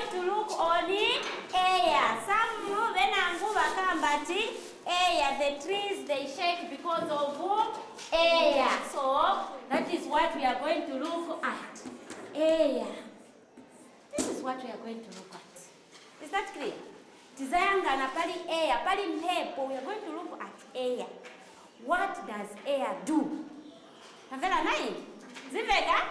going to look on air. Some venangu bakambati air. The trees, they shake because of air. So that is what we are going to look at. Air. This is what we are going to look at. Is that clear? Tizayanga na pali air, pali mhepo. We are going to look at air. What does air do? Havela nai? Ziveka?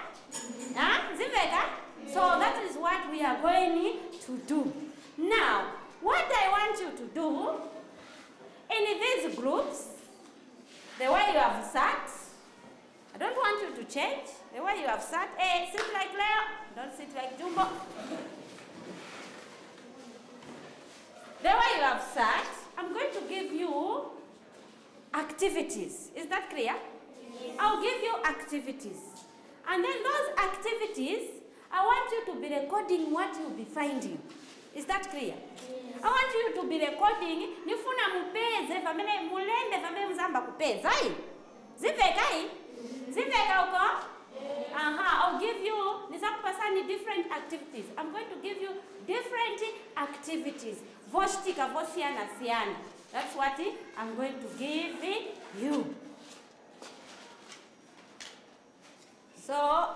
Huh? Ziveka? So that is what we are going to do. Now, what I want you to do, in these groups, the way you have sat, I don't want you to change. The way you have sat, hey, sit like Leo, don't sit like Jumbo. The way you have sat, I'm going to give you activities. Is that clear? Yes. I'll give you activities. And then those activities, I want you to be recording what you'll be finding. Is that clear? Yes. I want you to be recording. Nifuna mupeze, famile mulende, famile mzamba kupeza. Ziveka? Ziveka uko? I'll give you nizakupasani different activities. I'm going to give you different activities. Voshtika, vosiana, siana. That's what I'm going to give you. So